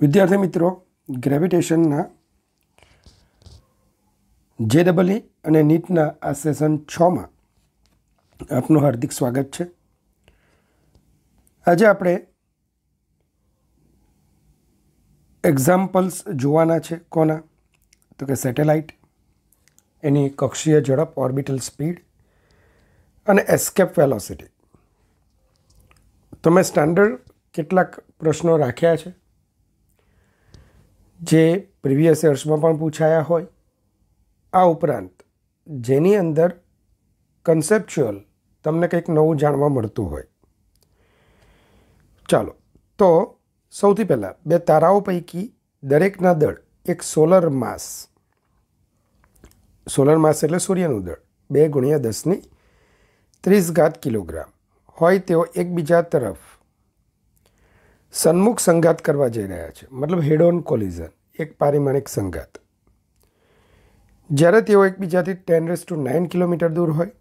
વિદ્યાર્થી મિત્રો, ગ્રેવિટેશનના JEE અને નીટના આ સેશન 6માં આપનું હાર્દિક સ્વાગત છે. આજે આપણે એક્ઝામ્પલ્સ જોવાના છે. કોના? તો કે સેટેલાઇટ, એની કક્ષીય ઝડપ ઓર્બિટલ સ્પીડ અને એસ્કેપ વેલોસિટી. તમે સ્ટાન્ડર્ડ કેટલાક પ્રશ્નો રાખ્યા છે જે પ્રીવિયસ યર્સમાં પણ પૂછાયા હોય, આ ઉપરાંત જેની અંદર કન્સેપ્ચ્યુઅલ તમને કંઈક નવું જાણવા મળતું હોય. ચાલો, તો સૌથી પહેલાં બે તારાઓ પૈકી દરેકના દળ એક સોલર માસ એટલે સૂર્યનું દળ 2 × 10⁻30 કિલોગ્રામ હોય તેઓ એકબીજા તરફ સન્મુખ સંઘાત કરવા જઈ રહ્યા છે, મતલબ હેડ ઓન કોલિઝન, એક પારિમાણિક સંઘાત. જ્યારે તેઓ એકબીજાથી 10⁹ કિલોમીટર દૂર હોય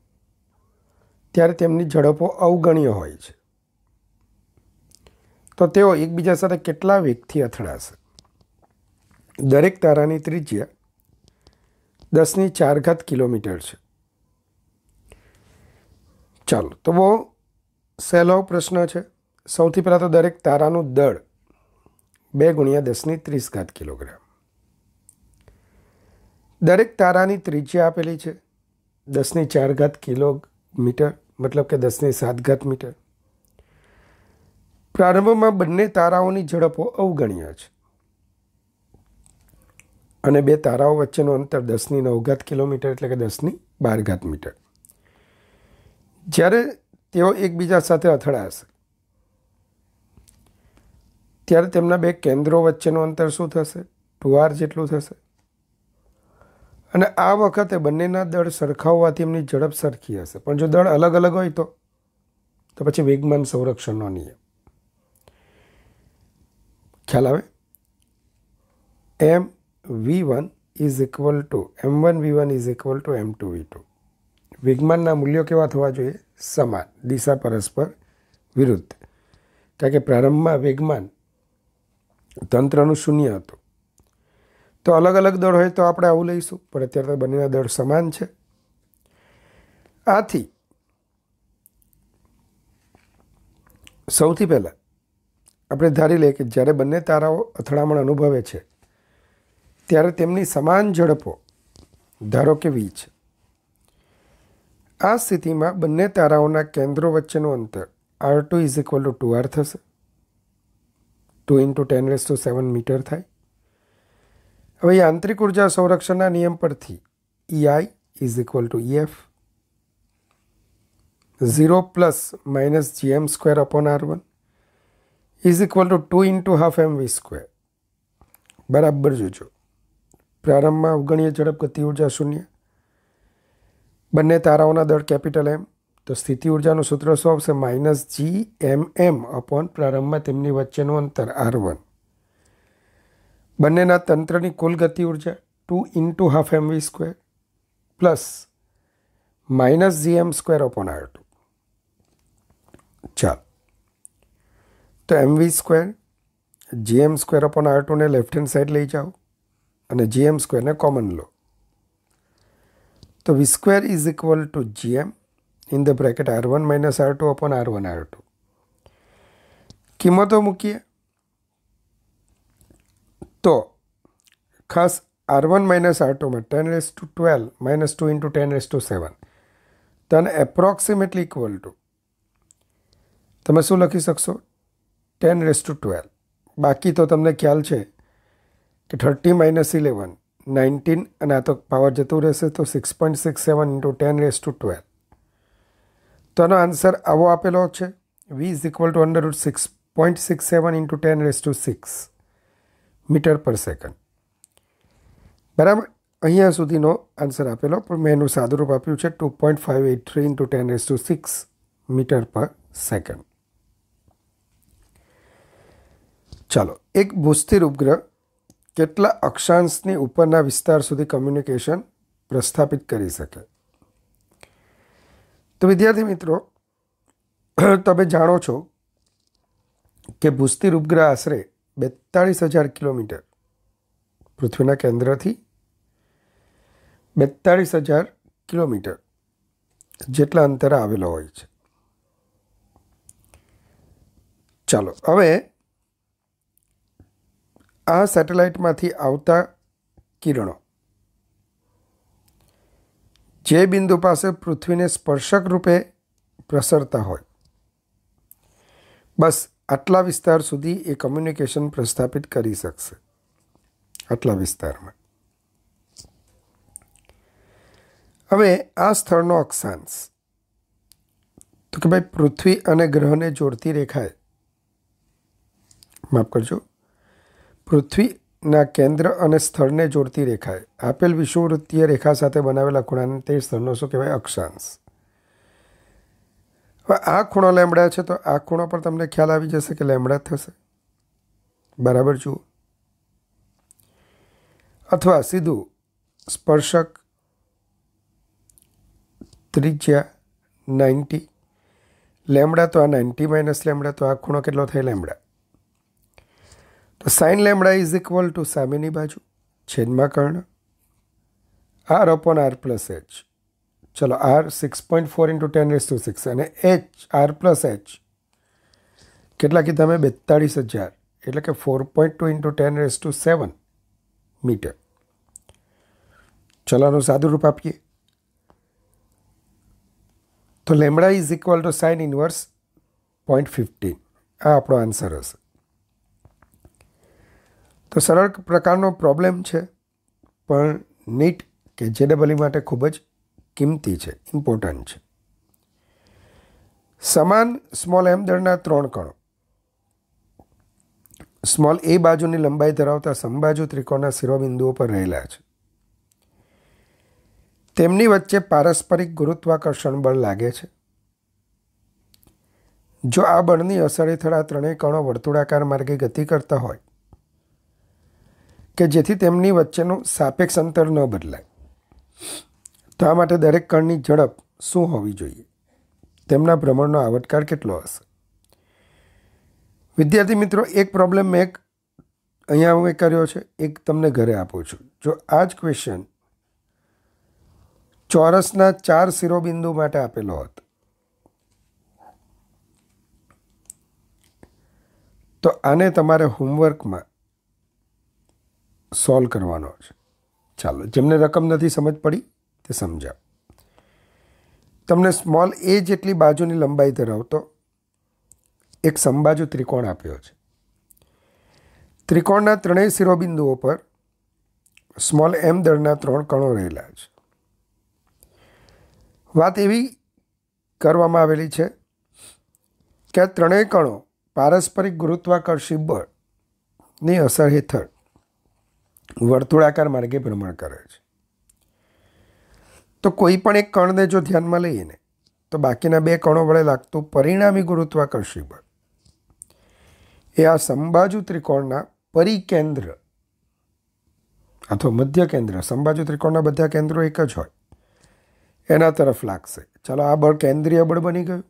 ત્યારે તેમની ઝડપો અવગણ્ય હોય છે. તો તેઓ એકબીજા સાથે કેટલા વેગથી અથડાશે? દરેક તારાની ત્રિજ્યા 10⁴ કિલોમીટર છે. ચાલો, તો બહુ સહેલો પ્રશ્ન છે. સૌથી પહેલાં તો દરેક તારાનું દળ 2 × 10⁻30 કિલોગ્રામ. દરેક તારાની ત્રિજ્યા આપેલી છે 10⁴ કિલોમીટર, મતલબ કે 10⁷ મીટર. પ્રારંભમાં બંને તારાઓની ઝડપો અવગણ્ય છે અને બે તારાઓ વચ્ચેનું અંતર 10⁹ કિલોમીટર એટલે કે 10⁻12 મીટર. જ્યારે તેઓ એકબીજા સાથે અથડાશે ત્યારે તેમના બે કેન્દ્રો વચ્ચેનું અંતર શું થશે? 2r જેટલું થશે. અને આ વખતે બંનેના દળ સરખા હોવાથી એમની ઝડપ સરખી હશે. પણ જો દળ અલગ અલગ હોય તો પછી વેગમાન સંરક્ષણનો નિયમ ખ્યાલ આવે. mv1 = m1v1 = m2v2. વેગમાનના મૂલ્યો કેવા થવા જોઈએ? સમાન, દિશા પરસ્પર વિરુદ્ધ. કારણ કે પ્રારંભમાં વેગમાન તંત્રનું 0 હતું. તો અલગ અલગ દળ હોય તો આપણે આવું લઈશું, પણ અત્યારે તો બંનેના દળ સમાન છે. આથી સૌથી પહેલાં આપણે ધારી લઈએ કે જ્યારે બંને તારાઓ અથડામણ અનુભવે છે ત્યારે તેમની સમાન ઝડપો ધારો કે v છે. આ સ્થિતિમાં બંને તારાઓના કેન્દ્રો વચ્ચેનું અંતર r2 = 2r થશે. 2 × 10⁷ મીટર થાય. હવે યાંત્રિક ઉર્જા સંરક્ષણના નિયમ પરથી EI = EF 0 ± gm²/r1 = 2 × 12mv². બરાબર જોજો. પ્રારંભમાં અવગણ્ય ઝડપ, ગતિ ઉર્જા 0, બંને તારાઓના દળ કેપિટલ M. તો સ્થિતિ ઉર્જાનું સૂત્ર શું આવશે? -gmm/ પ્રારંભમાં તેમની વચ્ચેનું અંતર r1. બંનેના તંત્રની કુલ ગતિ ઉર્જા 2 × 12mv² -gm²/r2. ચાલો, તો mv², gm²/r2 ને લેફ્ટ હેન્ડ સાઈડ લઈ જાઓ અને gm² ને કોમન લો. તો v² = gm (r1 - r2/r1r2). કિંમતો મૂકીએ તો ખાસ r1 - r2 માં 10⁻12 - 2 × 10⁷. તો આને એપ્રોક્સિમેટલી ઇક્વલ ટુ તમે શું લખી શકશો? 10⁻12. બાકી તો તમને ખ્યાલ છે કે 30 - 11 19, અને આ તો પાવર જતું રહેશે તો 6.67 × 10⁻12. તો આનો આન્સર આવો આપેલો છે, v = √6.67 × 10⁶ મીટર/સેકન્ડ. બરાબર. અહીંયા સુધીનો આન્સર આપેલો, પણ મેં એનું સાદુરૂપ આપ્યું છે 2.583 × 10⁶ મીટર/સેકન્ડ. ચાલો, એક ભૂસ્થિર ઉપગ્રહ કેટલા અક્ષાંશની ઉપરના વિસ્તાર સુધી કમ્યુનિકેશન પ્રસ્થાપિત કરી શકે? તો વિદ્યાર્થી મિત્રો, તમે જાણો છો કે ભૂસ્થિર ઉપગ્રહ આશરે 42,000 કિલોમીટર પૃથ્વીના કેન્દ્રથી 42,000 કિલોમીટર જેટલા અંતરે આવેલો હોય છે. ચાલો હવે આ સેટેલાઇટમાંથી આવતા કિરણો જે બિંદુ પાસે પૃથ્વીને સ્પર્શક રૂપે પ્રસરતા હોય, બસ આટલા વિસ્તાર સુધી એ કમ્યુનિકેશન પ્રસ્થાપિત કરી શકશે. આટલા વિસ્તારમાં. હવે આ સ્થળનો અક્ષાંશ, તો કે ભાઈ પૃથ્વી અને ગ્રહને જોડતી રેખાએ, માફ કરજો, પૃથ્વીના કેન્દ્ર અને સ્થળને જોડતી રેખાએ આપેલ વિષુવવૃત્તીય રેખા સાથે બનાવેલા ખૂણાને તે સ્થળનો શું કહેવાય? અક્ષાંશ. હવે આ ખૂણો લેમડા છે, તો આ ખૂણો પર તમને ખ્યાલ આવી જશે કે લેમડા થશે. બરાબર જુઓ. અથવા સીધું સ્પર્શક ત્રિજ્યા 90 લેમડા, તો આ 90 માઇનસ લેમડા, તો આ ખૂણો કેટલો થાય? લેમડા. તો sine lambda is equal to સામેની બાજુ છેદમાં કર્ણ R upon R plus H. ચલો આર 6.4 ઇન્ટુ 10⁶ અને એચ આર પ્લસ એચ કેટલા કીધા મેં? 42,000 એટલે કે 4.2 ઇન્ટુ 10⁷ મીટર. ચલો આનું સાદું રૂપ આપીએ તો lambda is equal two sine inverse 0.15. આ આપણો આન્સર હશે. તો સરળ પ્રકારનો પ્રોબ્લેમ છે, પણ નીટ કે JEE માટે ખૂબ જ કિંમતી છે, ઇમ્પોર્ટન્ટ છે. સમાન સ્મોલ એમ દળના 3 કણો સ્મોલ એ બાજુની લંબાઈ ધરાવતા સમબાજુ ત્રિકોણના શિરોબિંદુઓ પર રહેલા છે. તેમની વચ્ચે પારસ્પરિક ગુરુત્વાકર્ષણ બળ લાગે છે. જો આ બળની અસર હેઠળ આ ત્રણેય કણો વર્તુળાકાર માર્ગે ગતિ કરતા હોય કે જેથી તેમની વચ્ચેનું સાપેક્ષ અંતર ન બદલાય, તો આ માટે દરેક કણની ઝડપ શું હોવી જોઈએ? તેમના ભ્રમણનો આવર્તકાળ કેટલો હશે? વિદ્યાર્થી મિત્રો, એક પ્રોબ્લેમ મેં અહીંયા હું કર્યો છે, એક તમને ઘરે આપું છું. જો આ જ ક્વેશ્ચન ચોરસના 4 શિરોબિંદુ માટે આપેલો હતો, તો આને તમારે હોમવર્કમાં સોલ્વ કરવાનો છે. ચાલો, જેમને રકમ નથી સમજ પડી તે સમજાવ. તમને સ્મોલ એ જેટલી બાજુની લંબાઈ ધરાવતો એક સમબાજુ ત્રિકોણ આપ્યો છે. ત્રિકોણના ત્રણેય શિરોબિંદુઓ પર સ્મોલ એમ દળના 3 કણો રહેલા છે. વાત એવી કરવામાં આવેલી છે કે આ ત્રણેય કણો પારસ્પરિક ગુરુત્વાકર્ષી બળની અસર હેઠળ વર્તુળાકાર માર્ગે ભ્રમણ કરે છે. તો કોઈ પણ એક કણને જો ધ્યાનમાં લઈએ ને, તો બાકીના 2 કણો વડે લાગતું પરિણામી ગુરુત્વાકર્ષી બળ એ આ સમબાજુ ત્રિકોણના પરિકેન્દ્ર અથવા મધ્ય કેન્દ્ર, સમબાજુ ત્રિકોણના બધા કેન્દ્રો એક જ હોય, એના તરફ લાગશે. ચાલો, આ બળ કેન્દ્રીય બળ બની ગયું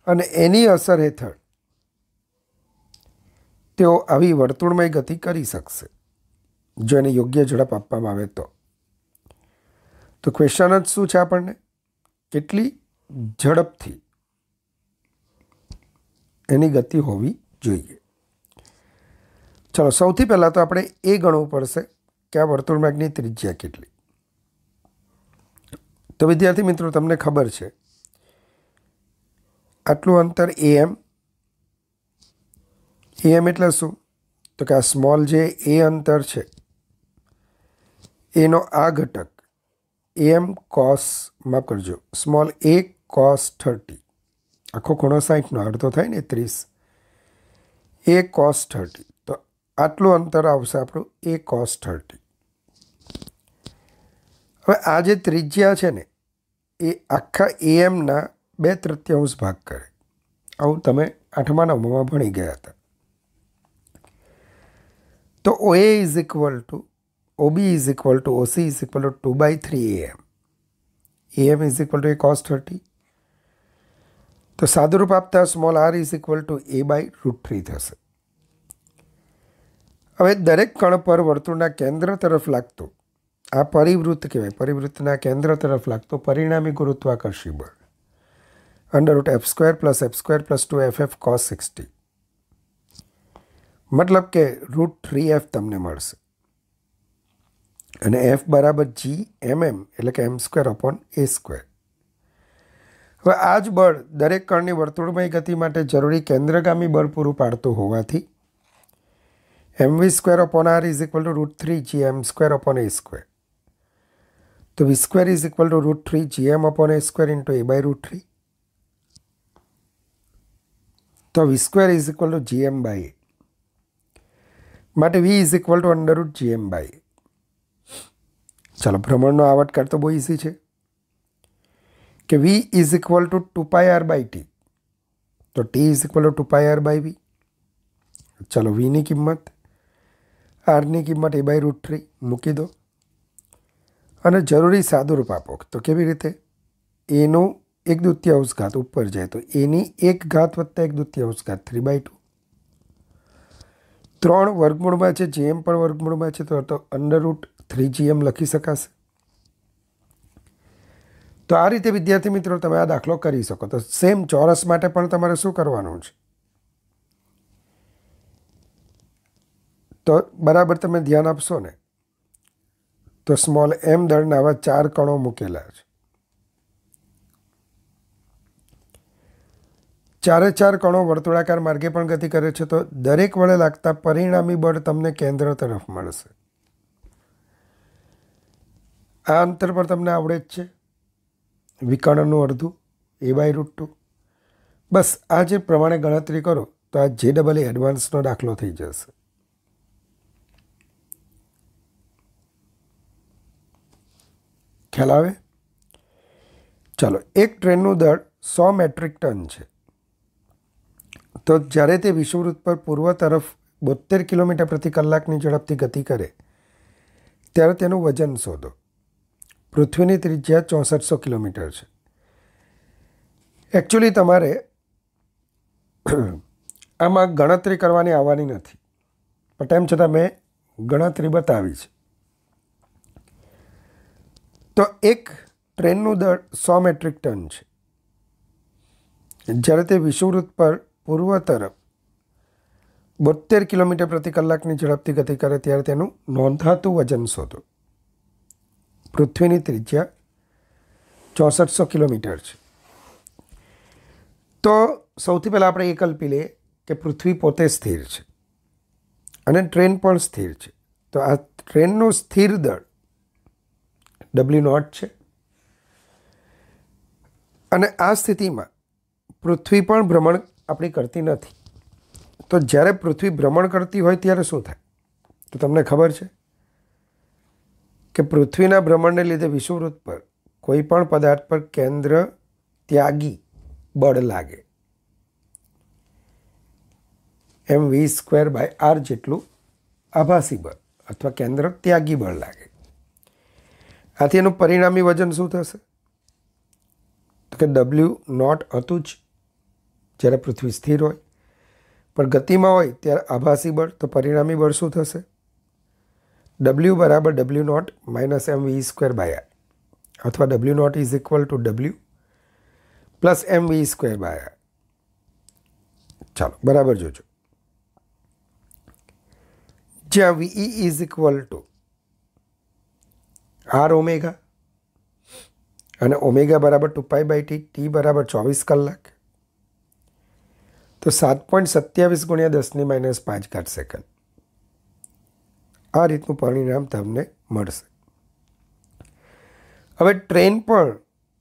અને એની અસર હેઠળ તેઓ આવી વર્તુળમય ગતિ કરી શકશે જો એને યોગ્ય ઝડપ આપવામાં આવે તો. તો ક્વેશ્ચન જ શું છે આપણને? કેટલી ઝડપથી એની ગતિ હોવી જોઈએ. ચલો, સૌથી પહેલાં તો આપણે એ ગણવું પડશે કે આ વર્તુળ માર્ગની ત્રિજ્યા કેટલી. તો વિદ્યાર્થી મિત્રો, તમને ખબર છે આટલું અંતર AM. AM એટલે શું? તો કે આ સ્મોલ જે એ અંતર છે એનો આ ઘટક AM cos, માફ કરજો, સ્મોલ a cos 30, આખો ખૂણો 60નો અડધો થાય ને 30, a cos 30. તો આટલું અંતર આવશે આપણું a cos 30. હવે આ જે ત્રિજ્યા છે ને એ આખા AMના 2/3 ભાગ કરે. આવું તમે 8મા 9મામાં ભણી ગયા હતા. તો OA is equal two OB is equal two OC is equal two 2/3 AM. AM is equal two a cos 30. તો સાદુરૂપ આપતા small r is equal two a/√3 થશે. હવે દરેક કણ પર વર્તુળના કેન્દ્ર તરફ લાગતો આ પરિવૃત્ત કહેવાય. પરિવૃત્તના કેન્દ્ર તરફ લાગતો પરિણામી ગુરુત્વાકર્ષી બળ √f² + f² + 2ff cos 60, મતલબ કે √3f તમને મળશે અને f બરાબર g mm એટલે કે m²/a². હવે આ જ બળ દરેક કણની વર્તુળમય ગતિ માટે જરૂરી કેન્દ્રગામી બળ પૂરું પાડતું હોવાથી mv² r √3 gm²/a². તો v² √3 gm/a² × a/√3. તો v² gm/a માટે v √gm/a. ચાલો, ભ્રમણનો આવર્તકાળ તો બહુ ઇઝી છે કે v = 2πr/t. તો t = 2πr/v. ચાલો, v ની કિંમત r ની કિંમત a/√3 મૂકી દો અને જરૂરી સાદુરૂપ આપો. તો કેવી રીતે? એનું 1/2 ઉપર જાય તો એની 1 ઘાત વત્તા 1/2 3/2. 3 વર્ગમૂળમાં છે, gm પણ વર્ગમૂળમાં છે, તો √3gm લખી શકાશે. તો આ રીતે વિદ્યાર્થી મિત્રો તમે આ દાખલો કરી શકો. તો સેમ ચોરસ માટે પણ તમારે શું કરવાનું છે? તો બરાબર તમે ધ્યાન આપશો ને તો સ્મોલ m દળના આવા 4 કણો મૂકેલા છે. 4 કણો વર્તુળાકાર માર્ગે પણ ગતિ કરે છે. તો દરેક વડે લાગતા પરિણામી બળ તમને કેન્દ્ર તરફ મળશે. આ અંતર પર તમને આવડે જ છે, વિકર્ણનું અડધું a/√2. બસ આ જે પ્રમાણે ગણતરી કરો તો આ JEE એડવાન્સનો દાખલો થઈ જશે. ખ્યાલ આવે? ચાલો, એક ટ્રેનનું દળ 100 મેટ્રિક ટન છે. તો જ્યારે તે વિષુવવૃત્ત પર પૂર્વ તરફ 72 કિલોમીટર પ્રતિ કલાકની ઝડપથી ગતિ કરે ત્યારે તેનું વજન શોધો. પૃથ્વીની ત્રિજ્યા 6400 કિલોમીટર છે. એકચ્યુઅલી તમારે આમાં ગણતરી કરવાની આવવાની નથી, પણ તેમ છતાં મેં ગણતરી બતાવી છે. તો એક ટ્રેનનું દળ 100 મેટ્રિક ટન છે. જ્યારે તે વિષુવવૃત્ત પર પૂર્વ તરફ 72 કિલોમીટર પ્રતિ કલાકની ઝડપથી ગતિ કરે ત્યારે તેનું નોંધાતું વજન શોધો. પૃથ્વીની ત્રિજ્યા 6400 કિલોમીટર છે. તો સૌથી પહેલાં આપણે એ કલ્પી લઈએ કે પૃથ્વી પોતે સ્થિર છે અને ટ્રેન પણ સ્થિર છે. તો આ ટ્રેનનું સ્થિર દળ W0 છે અને આ સ્થિતિમાં પૃથ્વી પણ ભ્રમણ આપણી કરતી નથી. તો જ્યારે પૃથ્વી ભ્રમણ કરતી હોય ત્યારે શું થાય? તો તમને ખબર છે કે પૃથ્વીના ભ્રમણને લીધે વિષુવવૃત્ત પર કોઈ પણ પદાર્થ પર કેન્દ્ર ત્યાગી બળ લાગે. mv²/r જેટલું આભાસી બળ અથવા કેન્દ્ર ત્યાગી બળ લાગે. આથી એનું પરિણામી વજન શું થશે? તો કે W0 હતું જ જ્યારે પૃથ્વી સ્થિર હોય, પણ ગતિમાં હોય ત્યારે આભાસી બળ. તો પરિણામી બળ શું થશે? W = W0 - mv²/r અથવા W0 = W + mv²/r. ચાલો, બરાબર જોજો. જ્યાં VE = r ઓમેગા અને ઓમેગા બરાબર 2π/t, t બરાબર 24 કલાક. તો 7.27 × 10⁻5 સેકન્ડ. આ રીતનું પરિણામ તમને મળશે. હવે ટ્રેન પણ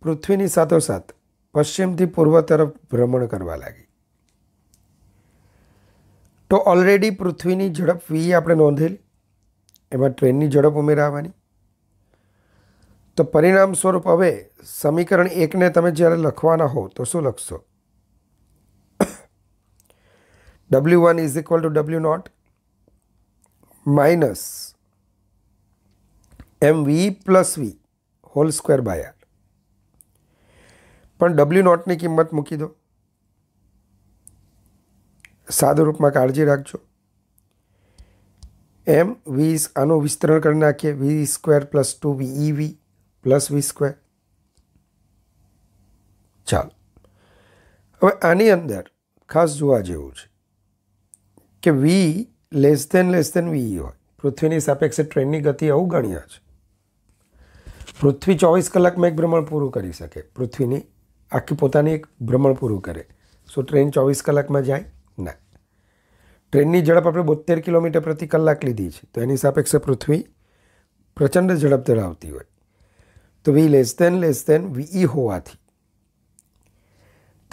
પૃથ્વીની સાથોસાથ પશ્ચિમથી પૂર્વ તરફ ભ્રમણ કરવા લાગી. તો ઓલરેડી પૃથ્વીની ઝડપ v આપણે નોંધેલી, એમાં ટ્રેનની ઝડપ ઉમેરાવાની. તો પરિણામ સ્વરૂપ હવે સમીકરણ 1ને તમે જ્યારે લખવાના હો તો શું લખશો? W1 = W0 - mv + v (2/r). પણ W0ની કિંમત મૂકી દો. સાદું રૂપમાં કાળજી રાખજો. એમ વી આનું વિસ્તરણ કરી નાખીએ, v² + 2 VEV + v². ચાલો હવે આની અંદર ખાસ જોવા જેવું છે કે વી << VE હોય, પૃથ્વીની સાપેક્ષે ટ્રેનની ગતિ અવગણ્ય છે. પૃથ્વી 24 કલાકમાં એક ભ્રમણ પૂરું કરી શકે, પૃથ્વીની આખી પોતાની એક ભ્રમણ પૂરું કરે. શું ટ્રેન 24 કલાકમાં જાય? ના. ટ્રેનની ઝડપ આપણે 72 કિલોમીટર પ્રતિ કલાક લીધી છે, તો એની સાપેક્ષે પૃથ્વી પ્રચંડ ઝડપ ધરાવતી હોય. તો v << VE હોવાથી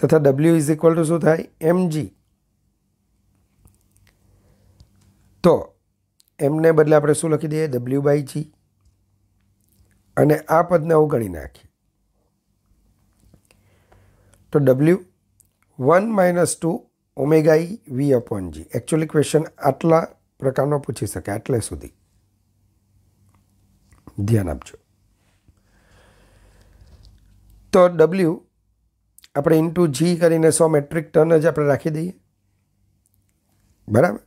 તથા w = શું થાય? mg. તો એમને બદલે આપણે શું લખી દઈએ? w/g. અને આ પદને અવગણી નાખીએ તો w 1 - 2 omega E v/g. Actually question આટલા પ્રકારનો પૂછી શકે, આટલે સુધી ધ્યાન આપજો. તો w આપણે ઇન્ટુ g કરીને 100 મેટ્રિક ટન જ આપણે રાખી દઈએ, બરાબર.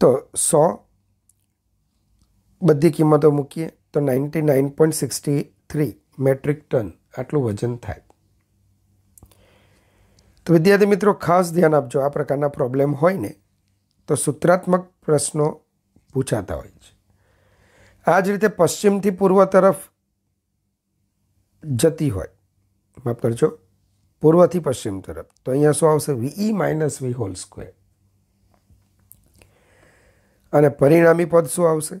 તો 100 બધી કિંમતો મૂકીએ તો 99.63 મેટ્રિક ટન આટલું વજન થાય. તો વિદ્યાર્થી મિત્રો ખાસ ધ્યાન આપજો, આ પ્રકારના પ્રોબ્લેમ હોય ને તો સૂત્રાત્મક પ્રશ્નો પૂછાતા હોય છે. આ જ રીતે પશ્ચિમથી પૂર્વ તરફ જતી હોય, માફ કરજો, પૂર્વથી પશ્ચિમ તરફ, તો અહીંયા શું આવશે? VE - v². અને પરિણામી પદ શું આવશે?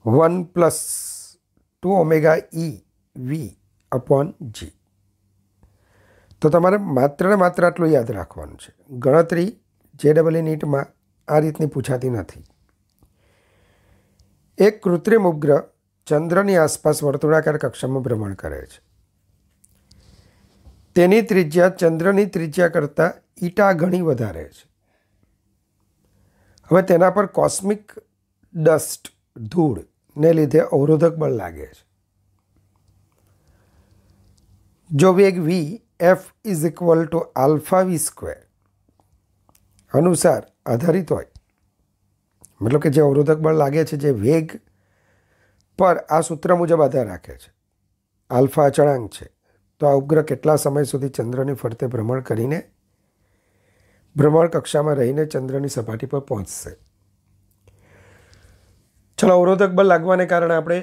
1 + 2 ઓમેગા E v/g. તો તમારે માત્ર ને માત્ર આટલું યાદ રાખવાનું છે. ગણતરી JEE નીટમાં આ રીતની પૂછાતી નથી. એક કૃત્રિમ ઉપગ્રહ ચંદ્રની આસપાસ વર્તુળાકાર કક્ષામાં ભ્રમણ કરે છે. તેની ત્રિજ્યા ચંદ્રની ત્રિજ્યા કરતાં ઈટા ગણી વધારે છે. હવે તેના પર કોસ્મિક ડસ્ટ, ધૂળ ને લીધે અવરોધક બળ લાગે છે. જો વેગ v F = α v² અનુસાર આધારિત હોય, મતલબ કે જે અવરોધક બળ લાગે છે જે વેગ પર આ સૂત્ર મુજબ આધાર રાખે છે, આલ્ફા અચળાંક છે, તો આ ઉપગ્રહ કેટલા સમય સુધી ચંદ્રની ફરતે ભ્રમણ કરીને ભ્રમણ કક્ષામાં રહીને ચંદ્રની સપાટી પર પહોંચશે. ચલો, અવરોધક બળ લાગવાને કારણે આપણે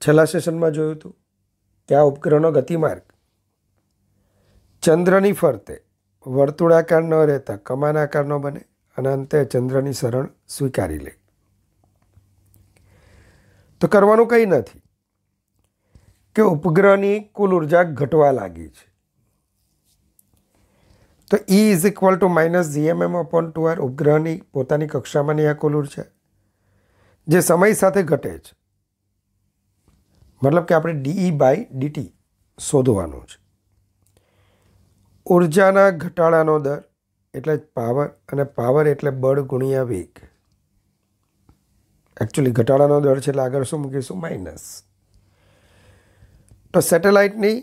છેલ્લા સેશનમાં જોયું હતું કે આ ઉપગ્રહનો ગતિમાર્ગ ચંદ્રની ફરતે વર્તુળાકાર ન રહેતા કમાન આકારનો બને અને અંતે ચંદ્રની શરણ સ્વીકારી લે. તો કરવાનું કંઈ નથી કે ઉપગ્રહની કુલ ઉર્જા ઘટવા લાગી છે. તો E = -gmm/2r ઉપગ્રહની પોતાની કક્ષામાંની આ કુલ ઉર્જા જે સમય સાથે ઘટે છે, મતલબ કે આપણે dE/dt શોધવાનું છે. ઉર્જાના ઘટાડાનો દર એટલે પાવર, અને પાવર એટલે બળ ગુણ્યા વેગ. એકચ્યુઅલી ઘટાડાનો દર છે એટલે આગળ શું મૂકીશું? માઇનસ. તો સેટેલાઇટની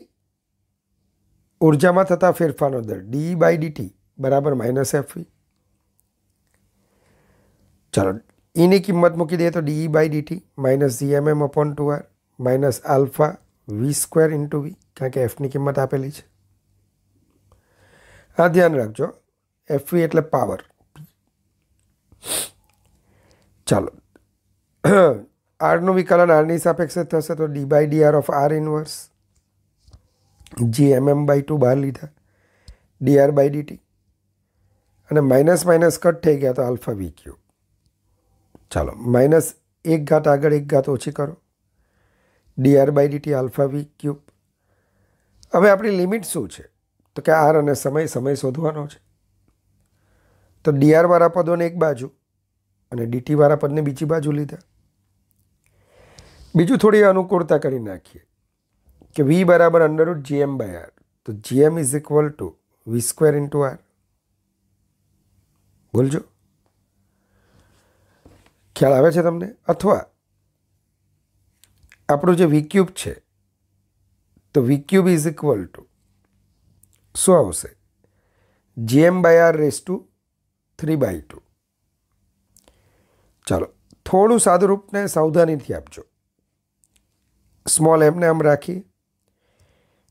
ઉર્જામાં થતા ફેરફારનો દર dE/dt = -FV. ચાલો, એની કિંમત મૂકી દઈએ તો dE/dt -gmm/2r -α v² v, કારણ કે એફની કિંમત આપેલી છે. આ ધ્યાન રાખજો, FV એટલે પાવર. ચાલો, આરનું વિકલન આરની સાપેક્ષે થશે તો d/dr of r inverse gmm/2 બહાર લીધા, dr/dt, અને માઇનસ માઇનસ કટ થઈ ગયા તો આલ્ફા v³. ચાલો, -1 આગળ 1 ઓછી કરો, dr/dt આલ્ફા v³. હવે આપણી લિમિટ શું છે? તો કે આર અને સમય શોધવાનો છે. તો dr વાળા પદોને એક બાજુ અને dt વાળા પદને બીજી બાજુ લીધા. બીજું થોડી અનુકૂળતા કરી નાખીએ કે v = √gm/r. તો gm = v² × r. બોલજો, ખ્યાલ આવે છે તમને? અથવા આપણું જે v³ છે તો v³ શું આવશે? gm/r⁵ (3/2). ચાલો થોડું સાદુરૂપને સાવધાનીથી આપજો. સ્મોલ એમને આમ રાખી,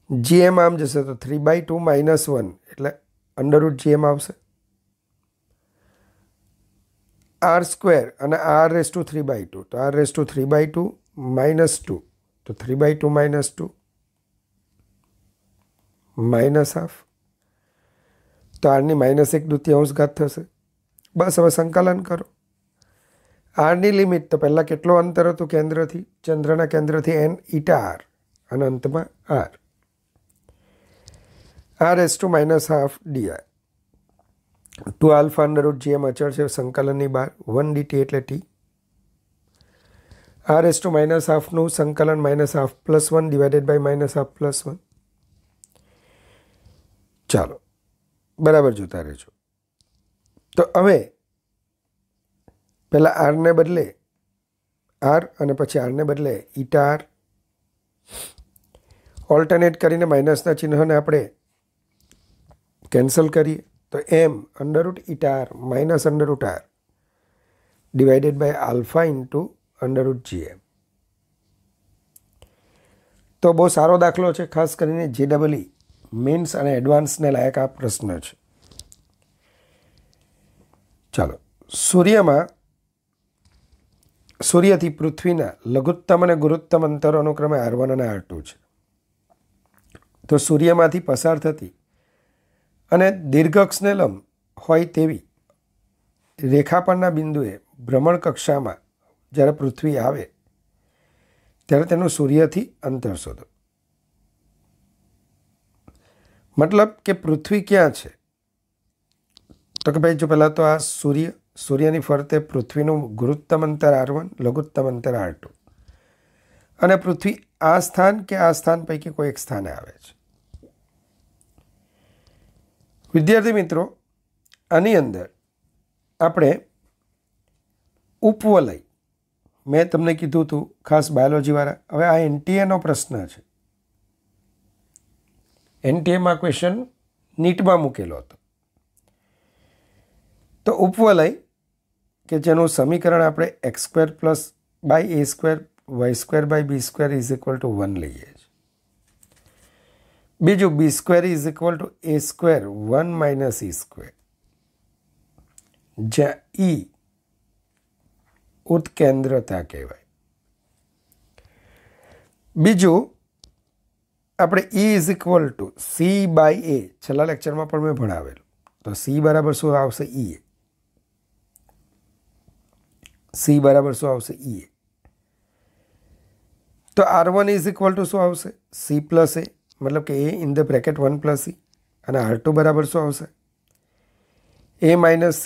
જીએમ આમ જશે તો 3/2 -1 એટલે અંડરરૂટ જીએમ આવશે. r² અને r⁻³ તો r⁻³ -2 તો 3/2 -2 -½ તો આરની -1/2 થશે. બસ હવે સંકલન કરો. આરની લિમિટ તો પહેલાં કેટલો અંતર હતું કેન્દ્રથી, ચંદ્રના કેન્દ્રથી n ηr અને અંતમાં r. r⁻² dr 2α under root GM અચળ છે સંકલનની બહાર, 1 dt એટલે t. r⁻² નું સંકલન -½ +1 ડિવાઇડેડ બાય -½ +1. ચાલો બરાબર જોતા રહેજો. તો હવે પહેલાં આરને બદલે r અને પછી આરને બદલે ηr ઓલ્ટરનેટ કરીને માઇનસના ચિહ્નને આપણે કેન્સલ કરીએ તો m √ηr -√r divided by alpha into √gm. તો બહુ સારો દાખલો છે, ખાસ કરીને JEE મેન્સ અને એડવાન્સને લાયક આ પ્રશ્ન છે. ચાલો સૂર્યથી પૃથ્વીના લઘુત્તમ અને ગુરુત્તમ અંતરો અનુક્રમે r1 અને r2 છે. તો સૂર્યમાંથી પસાર થતી અને દીર્ઘઅક્ષને લંબ હોય તેવી રેખા પરના બિંદુએ ભ્રમણ કક્ષામાં જ્યારે પૃથ્વી આવે ત્યારે તેનું સૂર્યથી અંતર શોધો. મતલબ કે પૃથ્વી ક્યાં છે? તો કે ભાઈ જો પહેલાં તો આ સૂર્યની ફરતે પૃથ્વીનું ગુરુત્તમ અંતર r1, લઘુત્તમ અંતર r2 અને પૃથ્વી આ સ્થાન કે આ સ્થાન પૈકી કોઈ એક સ્થાને આવે છે. વિદ્યાર્થી મિત્રો, આની અંદર આપણે ઉપવલય, મેં તમને કીધું હતું ખાસ બાયોલોજીવાળા, હવે આ NTA પ્રશ્ન છે. NTA ક્વેશ્ચન નીટમાં મૂકેલો હતો. તો ઉપવલય કે જેનું સમીકરણ આપણે x² + a² y² / b² = 1 લઈએ છીએ. બીજું b² = a² 1 - e², જ્યાં e ઉત્કેન્દ્રતા કહેવાય. બીજું આપણે e = c/a, છેલ્લા લેક્ચરમાં પણ મેં ભણાવેલું. તો c બરાબર શું આવશે? ea. c બરાબર શું આવશે? ea. તો r1 = શું આવશે? c + a, મતલબ કે a in the bracket 1 + e. અને r2 બરાબર શું આવશે? a - c.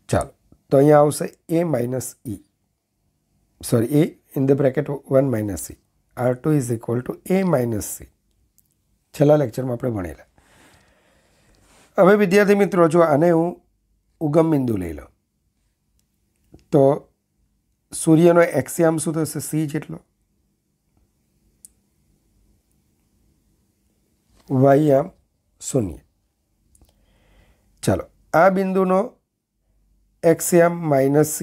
ચાલો તો અહીંયા આવશે a - e, sorry a in the bracket 1 - e. r2 = a - c. છેલ્લા લેક્ચરમાં આપણે ભણેલા. હવે વિદ્યાર્થી મિત્રો, જો આને હું ઉગમ બિંદુ લઈ લઉં તો સૂર્યનો એક્સિયામ શું થશે? c જેટલો. વાયયામ 0. ચાલો આ બિંદુનો એક્સિયામ -c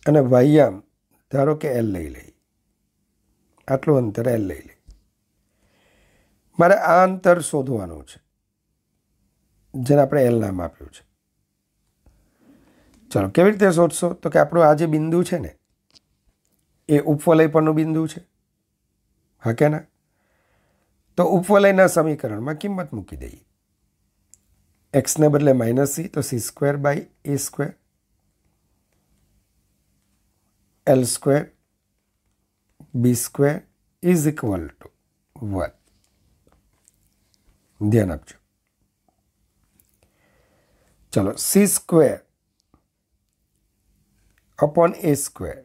અને વાયયામ ધારો કે l લઈ લઈએ. આટલું અંતર l લઈ લઈએ. મારે આ અંતર શોધવાનું છે જેને આપણે l નામ આપ્યું છે. ચાલો કેવી રીતે શોધશો? તો કે આપણું આ જે બિંદુ છે ને એ ઉપવલય પરનું બિંદુ છે, હા કે ના? તો ઉપવલયના સમીકરણમાં કિંમત મૂકી દઈએ. x ને બદલે -c તો c² / a² l² b² = 1. ધ્યાન આપજો. ચલો c² / a²,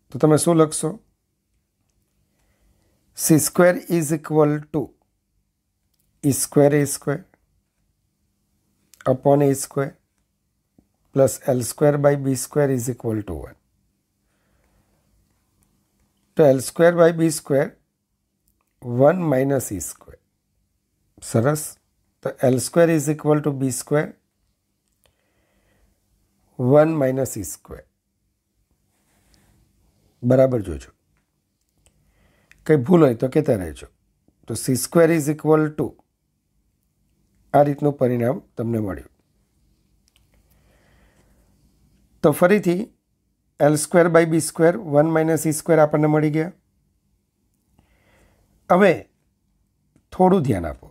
તો તમે શું લખશો? c² = e² a² upon a² plus l² / b² = 1. તો l² / b² 1 - e². સરસ. તો l² = b², 1 minus C square. બરાબર જોજો, કંઈ ભૂલ હોય તો કહેતા રહેજો. તો C square is equal to આ રીતનું પરિણામ તમને મળ્યું. તો ફરીથી L square by B square 1 minus C square આપણને મળી ગયા. હવે થોડું ધ્યાન આપો.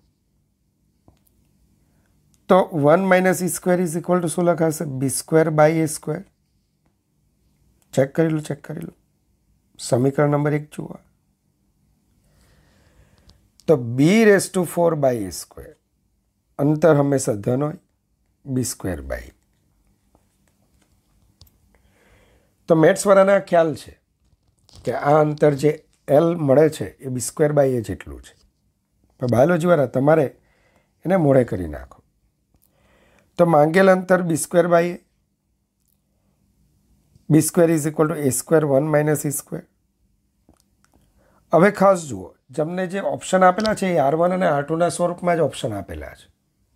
તો 1 minus C square is equal to શું લખાશે? B square by A square. Check કરી લો, ચેક કરી લો. સમીકરણ નંબર 1 જુઓ. તો b raise to 4 by A square, અંતર હંમેશા ધન હોય, બી સ્ક્વેર બાય. તો મેથ્સવાળાને આ ખ્યાલ છે કે આ અંતર જે એલ મળે છે એ બી સ્ક્વેર બાય એ જેટલું છે. પણ બાયોલોજીવાળા તમારે એને મોડે કરી નાખો. તો માંગેલ અંતર B square by A, B square is equal to A square 1 minus C square. હવે ખાસ જુઓ, તમને જે ઓપ્શન આપેલા છે એ R1 અને R2ના સ્વરૂપમાં જ ઓપ્શન આપેલા છે.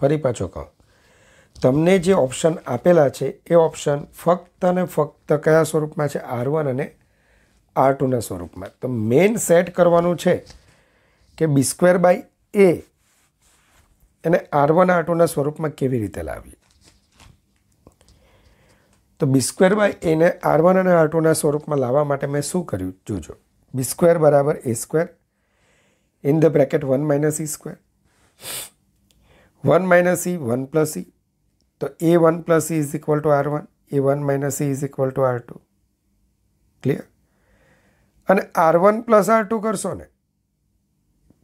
ફરી પાછો કહું, તમને જે ઓપ્શન આપેલા છે એ ઓપ્શન ફક્ત અને ફક્ત કયા સ્વરૂપમાં છે? R1 અને R2ના સ્વરૂપમાં. તો મેઇન સેટ કરવાનું છે કે બી સ્ક્વેર બાય એ એને R1 R2ના સ્વરૂપમાં કેવી રીતે લાવીએ. તો બી સ્ક્વેર બાય એને R1 અને R2ના સ્વરૂપમાં લાવવા માટે મેં શું કર્યું જોજો. બી સ્ક્વેર બરાબર A square in the bracket 1 minus C square. 1 minus C 1 plus C. તો A 1 plus C is equal to R1, A 1 minus C is equal to R2. Clear? અને R1 પ્લસ R2 કરશો ને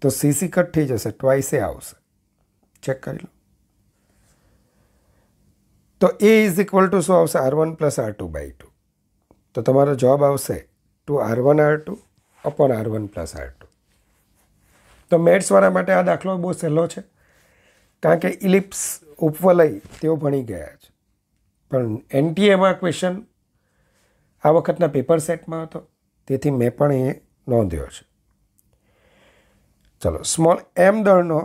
તો C cut થઈ જશે, twice એ આવશે. Check કરી લો. તો એ ઇઝ ઇક્વલ ટુ શું આવશે? R1 plus R2 by 2. તો તમારો જવાબ આવશે two R1 R2 upon R1 plus R2. તો મેથ્સવાળા માટે આ દાખલો બહુ સહેલો છે, કારણ કે ઇલિપ્સ ઉપવલય તેઓ ભણી ગયા છે. પણ એનટીએમાં ક્વેશ્ચન આ વખતના પેપર સેટમાં હતો, તેથી મેં પણ એ નોંધ્યો છે. ચલો, સ્મોલ એમ દળનો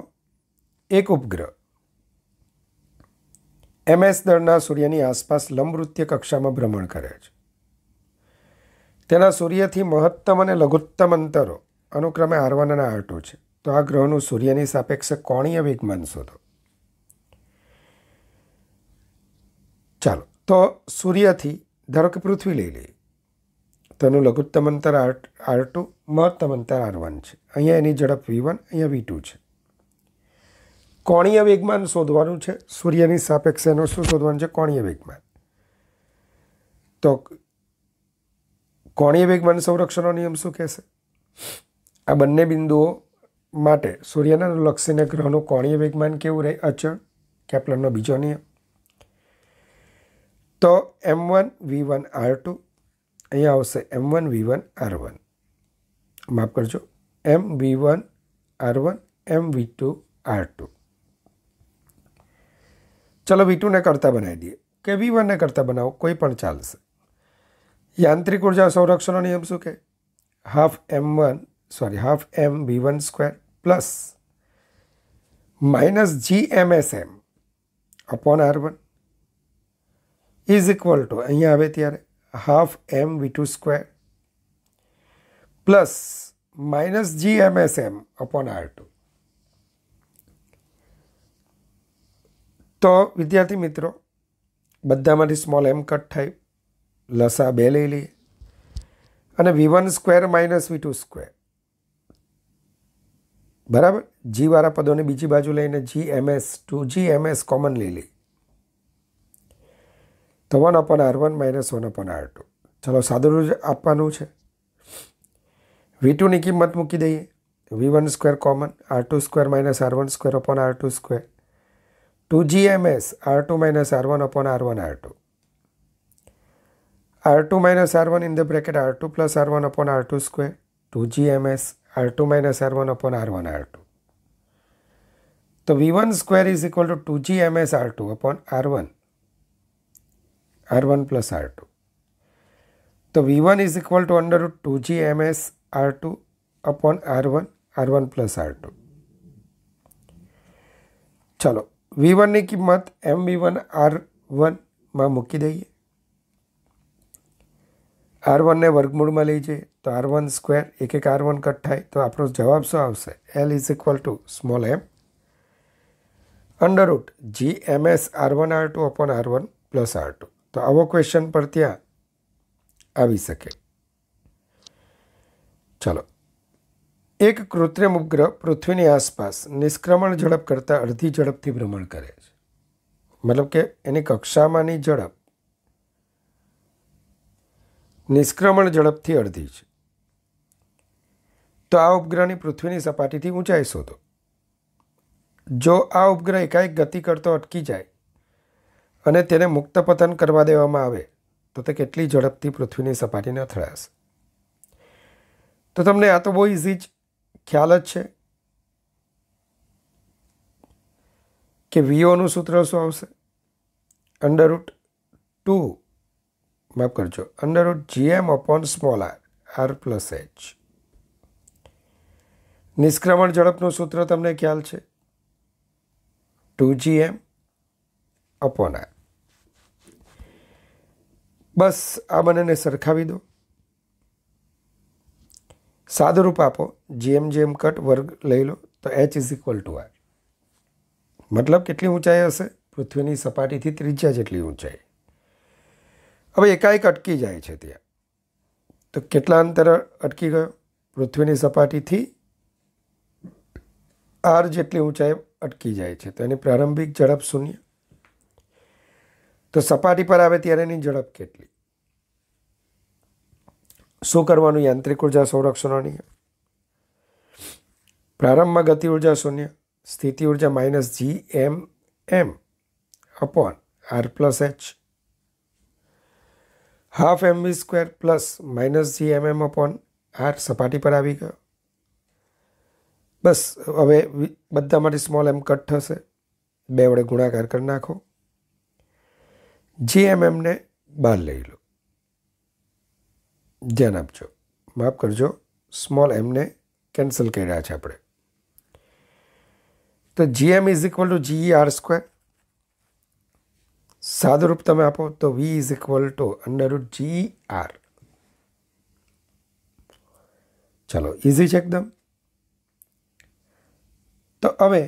એક ઉપગ્રહ MS દળના સૂર્યની આસપાસ લંબવૃત્તીય કક્ષામાં ભ્રમણ કરે છે. તેના સૂર્યથી મહત્તમ અને લઘુત્તમ અંતરો અનુક્રમે R1 અને R2 છે. તો આ ગ્રહનું સૂર્યની સાપેક્ષે કોણીય વેગમાન શોધો. ચાલો, તો સૂર્યથી ધારો કે પૃથ્વી લઈ લઈએ. તેનું લઘુત્તમ અંતર R2, મહત્તમ અંતર R1 છે. અહીંયા એની ઝડપ V1, અહીંયા V2 છે. કોણીય વેગમાન શોધવાનું છે. સૂર્યની સાપેક્ષે એનું શું શોધવાનું છે? કોણીય વેગમાન. તો કોણીય વેગમાન સંરક્ષણનો નિયમ શું કહેશે? આ બંને બિંદુઓ માટે સૂર્યને લક્ષીને ગ્રહનું કોણીય વેગમાન કેવું રહે? અચળ. કેપ્લરનો બીજો નિયમ. તો M1 V1 R2, અહીંયા આવશે M1 V1 R1. માફ કરજો, M V1 R1 M V2 R2. ચલો, V2 ને કરતા બનાવી દઈએ કે V1 ને કરતા બનાવો, કોઈ પણ ચાલશે. યાંત્રિક ઉર્જા સંરક્ષણનો નિયમ શું કહે? Half M V1 square plus minus GMSM upon R1 is equal two, અહીંયા આવે ત્યારે half M V2 square plus minus GMSM upon R2. તો વિદ્યાર્થી મિત્રો, બધામાંથી સ્મોલ એમ કટ થાય, લસા 2 લઈ લઈએ અને V1 square minus V2 square બરાબર. જીવાળા પદોને બીજી બાજુ લઈને GMS કોમન લઈ લઈએ. તો 1 upon R1 minus 1 upon R2. ચલો, સાદું આપવાનું છે. V2ની કિંમત મૂકી દઈએ. V1 square common, R2 square minus R1 square upon R2 square. 2GMS R2 minus R1 upon R1 R2. R2 minus R1 in the bracket R2 plus R1 upon R2 square. 2GMS R2 minus R1 upon R1 R2. So V1 square is equal to 2GMS R2 upon R1. R1 plus R2. So V1 is equal to under root 2GMS R2 upon R1. R1 plus R2. चलो V1 ની કિંમત MV1 R1 માં મૂકી દઈએ. R1 ને વર્ગમૂળમાં લઈ જઈએ તો R1 સ્ક્વેર એક R1 કટ થાય તો આપણો જવાબ શું આવશે? L is equal two small m under route GMS R1 R2 upon R1 plus R2. તો આવો ક્વેશ્ચન પર ત્યાં આવી શકે. ચાલો, એક કૃત્રિમ ઉપગ્રહ પૃથ્વીની આસપાસ નિષ્ક્રમણ ઝડપ કરતાં અડધી ઝડપથી ભ્રમણ કરે છે. મતલબ કે એની કક્ષામાંની ઝડપ નિષ્ક્રમણ ઝડપથી અડધી છે. તો આ ઉપગ્રહની પૃથ્વીની સપાટીથી ઊંચાઈ શોધો. જો આ ઉપગ્રહ એકાએક ગતિ કરતો અટકી જાય અને તેને મુક્ત પતન કરવા દેવામાં આવે તો તે કેટલી ઝડપથી પૃથ્વીની સપાટીને અથડાશે? તો તમને આ તો બહુ ઇઝી જ ખ્યાલ જ છે કે વીઓનું સૂત્ર શું આવશે? અંડર રૂટ 2 માફ કરજો under route GM upon small r plus h. નિષ્ક્રમણ ઝડપનું સૂત્ર તમને ખ્યાલ છે 2GM અપોન r. બસ આ બંનેને સરખાવી દો, સાદુરૂપ આપો, GM કટ વર્ગ લઈ લો તો h is equal to r. મતલબ કેટલી ઊંચાઈ હશે? પૃથ્વીની સપાટીથી ત્રિજ્યા જેટલી ઊંચાઈ. હવે એકાએક અટકી જાય છે ત્યાં તો કેટલા અંતર અટકી ગયો? પૃથ્વીની સપાટીથી r જેટલી ઊંચાઈ અટકી જાય છે તો એની પ્રારંભિક ઝડપ 0. તો સપાટી પર આવે ત્યારે એની ઝડપ કેટલી? શું કરવાનું? યાંત્રિક ઉર્જા સંરક્ષણનો નિયમ. પ્રારંભમાં ગતિ ઉર્જા 0, સ્થિતિ ઉર્જા -GMM upon r plus h, half mv² plus -GMM upon r. સપાટી પર આવી ગયો. બસ હવે બધામાંથી સ્મોલ m કટ થશે, 2 વડે ગુણાકાર કરી નાખો, GMM ને બહાર લઈ લો. ધ્યાન આપજો, માફ કરજો, સ્મોલ m ને કેન્સલ કર્યા છે આપણે. તો GM is equal two GER². સાદુરૂપ તમે આપો તો V is equal two under route GR. ચાલો, ઇઝી છે એકદમ. તો હવે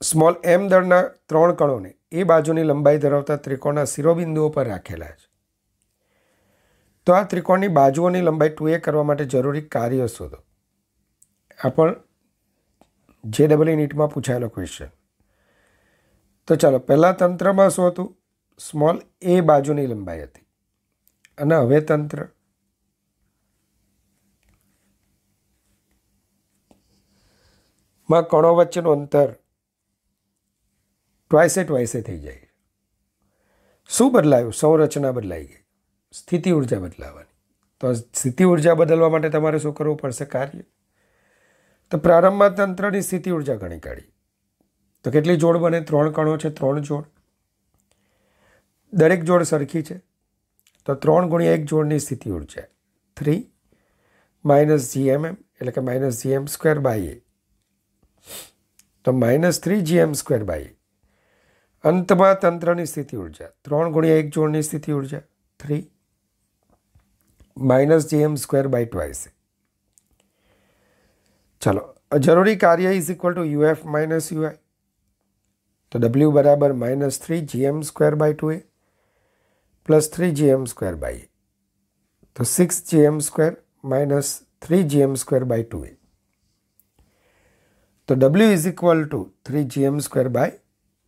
સ્મોલ m દળના 3 કણોને એ બાજુની લંબાઈ ધરાવતા ત્રિકોણના શિરોબિંદુઓ પર રાખેલા છે. તો આ ત્રિકોણની બાજુઓની લંબાઈ 2a કરવા માટે જરૂરી કાર્ય શોધો. આ પણ JEE નીટમાં પૂછાયેલો ક્વેશ્ચન. તો ચાલો, પહેલા તંત્રમાં શું હતું? સ્મોલ a બાજુની લંબાઈ હતી અને હવે તંત્રમાં કણો વચ્ચેનું અંતર ટ્વાઇસે થઈ જાય. શું બદલાયું? સંરચના બદલાઈ ગઈ, સ્થિતિ ઉર્જા બદલાવાની. તો સ્થિતિ ઉર્જા બદલવા માટે તમારે શું કરવું પડશે? કાર્ય. તો પ્રારંભમાં તંત્રની સ્થિતિ ઉર્જા ગણી કાઢી તો કેટલી જોડ બને? 3 કણો છે, 3 જોડ. દરેક જોડ સરખી છે તો 3 ગુણ્યા 1 જોડની સ્થિતિ ઉર્જા 3 -GMM એટલે કે -GM² બાય a. તો -3GM² બાય a. અંતમાં તંત્રની સ્થિતિ ઉર્જા 3 ગુણ્યા 1 જોડની સ્થિતિ ઉર્જા 3 -GM² બાય ટ્વાઇસ. ચાલો, જરૂરી કાર્ય is equal two UF minus UI. તો W બરાબર -3GM² by 2a plus 3GM² by a. તો 6GM² minus 3GM² by 2a. તો W is equal to 3GM² by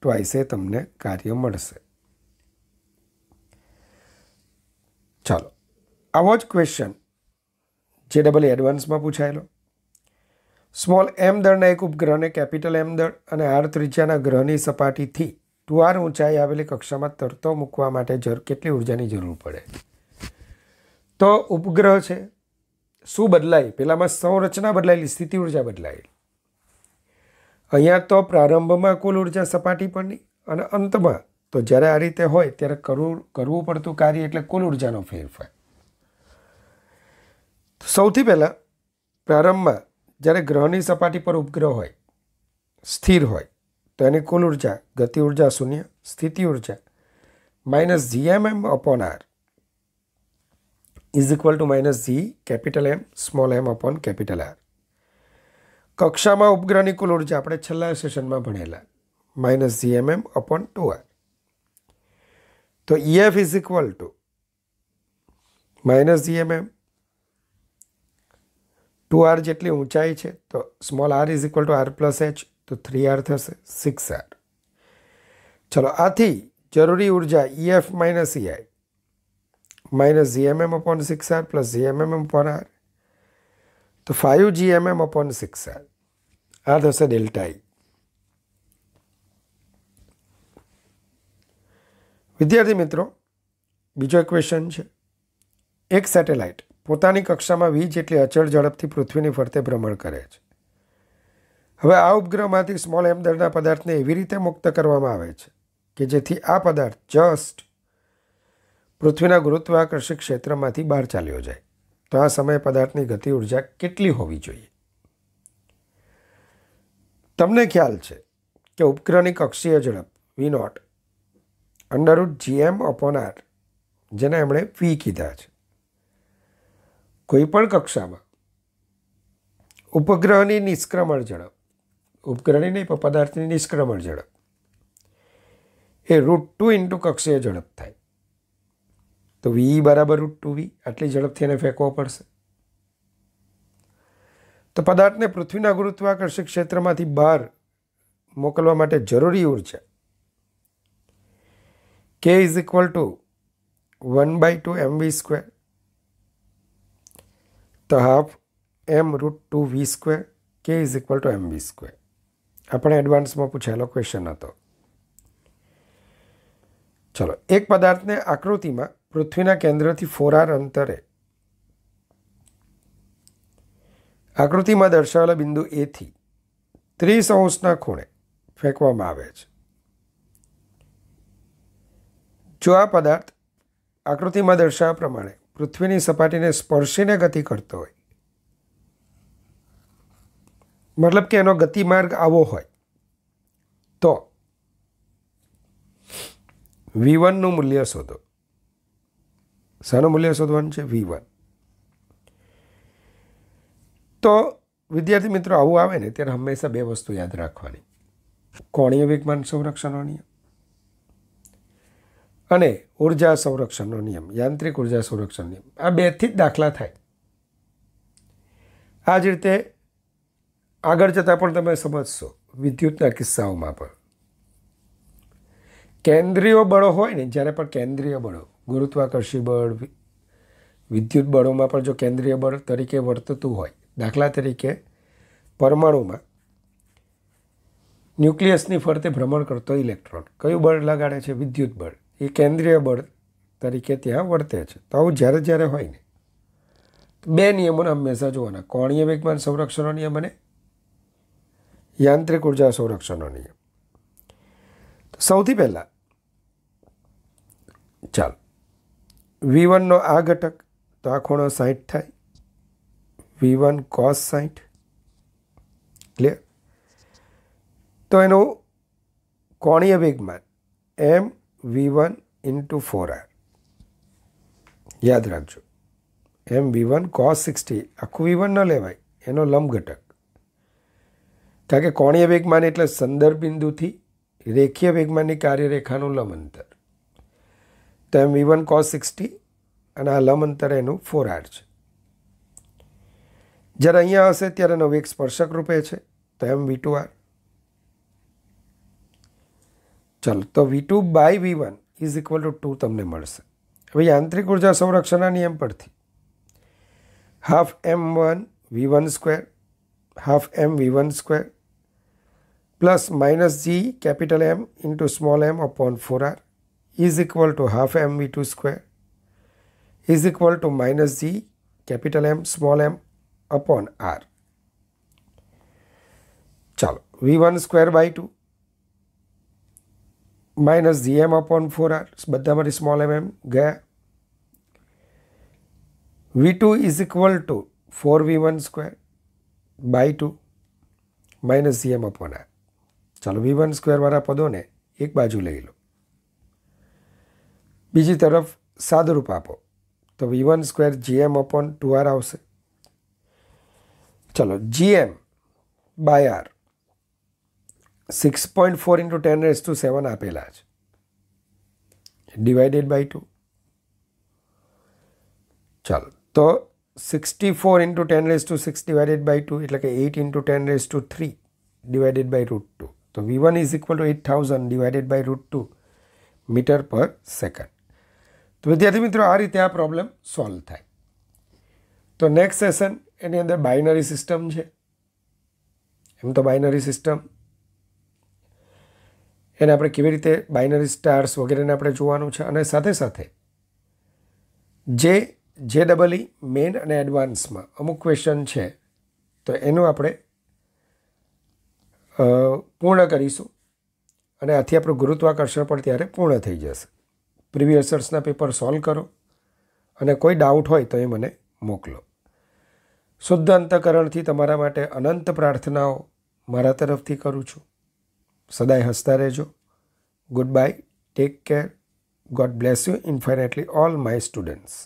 twice તમને કાર્ય મળશે. ચાલો, આવો જ ક્વેશ્ચન JEE એડવાન્સમાં પૂછાયેલો. સ્મોલ m દળના એક ઉપગ્રહને કેપિટલ M દળ અને r ત્રિજ્યાના ગ્રહની સપાટીથી 2r ઊંચાઈ આવેલી કક્ષામાં તરતો મૂકવા માટે કેટલી ઉર્જાની જરૂર પડે? તો ઉપગ્રહ છે, શું બદલાય? પહેલામાં સંરચના બદલાયેલી, સ્થિતિ ઉર્જા બદલાયેલી. અહીંયા તો પ્રારંભમાં કુલ ઉર્જા સપાટી પરની અને અંતમાં તો જ્યારે આ રીતે હોય ત્યારે કરવું પડતું કાર્ય એટલે કુલ ઉર્જાનો ફેરફાર. સૌથી પહેલાં પ્રારંભમાં જ્યારે ગ્રહની સપાટી પર ઉપગ્રહ હોય, સ્થિર હોય, તો એની કુલ ઉર્જા ગતિ ઉર્જા 0, સ્થિતિ ઉર્જા -GMM upon r. Is equal to minus G capital M small m upon capital R. કક્ષામાં ઉપગ્રહની કુલ ઉર્જા આપણે છેલ્લા સેશનમાં ભણેલા માઇનસ જી એમ એમ અપોન 2r. તો EF is equal to minus G M M 2r જેટલી ઊંચાઈ છે તો small r is equal to r plus h, તો 3r થશે 6r. ચલો, આથી જરૂરી ઉર્જા EF minus EI minus GMM upon 6r plus GMM upon r, તો 5 GMM અપોન 6r. આ થશે ડેલ્ટા E. વિદ્યાર્થી મિત્રો, બીજો એક ક્વેશ્ચન છે. એક સેટેલાઇટ પોતાની કક્ષામાં v જેટલી અચળ ઝડપથી પૃથ્વીની ફરતે ભ્રમણ કરે છે. હવે આ ઉપગ્રહમાંથી સ્મોલ m દળના પદાર્થને એવી રીતે મુક્ત કરવામાં આવે છે કે જેથી આ પદાર્થ જસ્ટ પૃથ્વીના ગુરુત્વાકર્ષક ક્ષેત્રમાંથી બહાર ચાલ્યો જાય. તો આ સમયે પદાર્થની ગતિ ઉર્જા કેટલી હોવી જોઈએ? તમને ખ્યાલ છે કે ઉપગ્રહની કક્ષીય ઝડપ v0 √gm અપોન r, જેને એમણે v કીધા છે. કોઈ પણ કક્ષામાં ઉપગ્રહની નિષ્ક્રમણ ઝડપ, ઉપગ્રહની નહીં પણ પદાર્થની નિષ્ક્રમણ ઝડપ એ √2 ઇન્ટુ કક્ષીય ઝડપ થાય. તો v બરાબર √2v, આટલી ઝડપથી એને ફેંકવો પડશે. તો પદાર્થને પૃથ્વીના ગુરુત્વાકર્ષક ક્ષેત્રમાંથી બહાર મોકલવા માટે જરૂરી ઉર્જા k is equal two 1/2 mv², તો half m √2v², k is equal two mv². આપણે એડવાન્સમાં પૂછાયેલો ક્વેશ્ચન હતો. ચલો, એક પદાર્થને આકૃતિમાં પૃથ્વીના કેન્દ્રથી 4r અંતરે આકૃતિમાં દર્શાવેલા બિંદુ A થી 30° ખૂણે ફેંકવામાં આવે છે. જો આ પદાર્થ આકૃતિમાં દર્શાવ્યા પ્રમાણે પૃથ્વીની સપાટીને સ્પર્શીને ગતિ કરતો હોય, મતલબ કે એનો ગતિમાર્ગ આવો હોય, તો v1 નું મૂલ્ય શોધો. શાનું મૂલ્ય શોધવાનું છે? v1. તો વિદ્યાર્થી મિત્રો, આવું આવે ને ત્યારે હંમેશા બે વસ્તુ યાદ રાખવાની: કોણીય વેગમાન સંરક્ષણનો નિયમ અને ઉર્જા સંરક્ષણનો નિયમ, યાંત્રિક ઉર્જા સંરક્ષણ નિયમ. આ બેથી જ દાખલા થાય. આ જ રીતે આગળ જતાં પણ તમે સમજશો. વિદ્યુતના કિસ્સાઓમાં પણ કેન્દ્રીય બળો હોય ને, જ્યારે પણ કેન્દ્રીય બળો, ગુરુત્વાકર્ષી બળ, વિદ્યુત બળોમાં પણ જો કેન્દ્રીય બળ તરીકે વર્તતું હોય, દાખલા તરીકે પરમાણુમાં ન્યુક્લિયસની ફરતે ભ્રમણ કરતો ઇલેક્ટ્રોન કયું બળ લગાડે છે? વિદ્યુત બળ. એ કેન્દ્રીય બળ તરીકે ત્યાં વર્તે છે. તો આવું જ્યારે જ્યારે હોય ને, બે નિયમોને હંમેશા જોવાના: કોણીય વેગમાન સંરક્ષણનો નિયમ અને યાંત્રિક ઉર્જા સંરક્ષણનો નિયમ. તો સૌથી પહેલાં ચાલો, v1 નો આ ઘટક, તો આ ખૂણો 60 થાય, v1 cos 60. ક્લિયર? તો એનું કોણીય વેગમાન m v1 ઇન્ટુ 4r. યાદ રાખજો, m v1 cos 60. આખું v1 ન લેવાય, એનો લંબ ઘટક. કારણ કે કોણીય વેગમાન એટલે સંદર્ભ બિંદુથી રેખીય વેગમાનની કાર્યરેખાનું લંબ અંતર. તો m v1 cos 60 અને આ લંબ અંતર એનું 4r છે. જ્યારે અહીંયા હશે ત્યારે એનો વેગ સ્પર્શક રૂપે છે, તો m v2r. ચાલો, તો v2 by v1 is equal two 2 તમને મળશે. હવે યાંત્રિક ઉર્જા સંરક્ષણના નિયમ પરથી half m1 v1² half m v1² plus minus g capital M into small m upon 4r is equal two half m v2² is equal to minus g capital M small m upon r. ચાલો, v1² by 2 minus gm upon 4r, બધામાંથી small m ગયા. v2 is equal to 4v1² by 2 minus gm upon r. ચાલો, v1² વાળા પદોને એક બાજુ લઈ લો, બીજી તરફ સાદુરૂપ આપો. तो v1 square gm upon 2r આવશે. ચલો gm બાય r 6.4 ઇન્ટુ 10⁻⁷ આપેલા છે, ડિવાઇડેડ બાય 2. ચાલો તો 64 ઇન્ટુ 10⁻⁶ ડિવાઇડેડ બાય 2 એટલે કે 8 ઇન્ટુ 10⁻³ ડિવાઇડેડ બાય √2. તો v1 is equal to 8000 divided by √2 metre પર સેકન્ડ. તો વિદ્યાર્થી મિત્રો આ રીતે આ પ્રોબ્લેમ સોલ્વ થાય. તો નેક્સ્ટ સેશન એની અંદર બાઇનરી સિસ્ટમ છે. એમ તો બાઇનરી સિસ્ટમ એને આપણે કેવી રીતે બાઇનરી સ્ટાર્સ વગેરેને આપણે જોવાનું છે, અને સાથે સાથે JEE મેઇન અને એડવાન્સમાં અમુક ક્વેશ્ચન છે તો એનું આપણે પૂર્ણ કરીશું, અને આથી આપણું ગુરુત્વાકર્ષણ પણ ત્યારે પૂર્ણ થઈ જશે. પ્રીવિયસ યર્સના પેપર સોલ્વ કરો અને કોઈ ડાઉટ હોય તો એ મને મોકલો. શુદ્ધ અંતઃકરણથી તમારા માટે અનંત પ્રાર્થનાઓ મારા તરફથી કરું છું. સદાય હસતા રહેજો. Good bye, take care, God bless you infinitely all my students.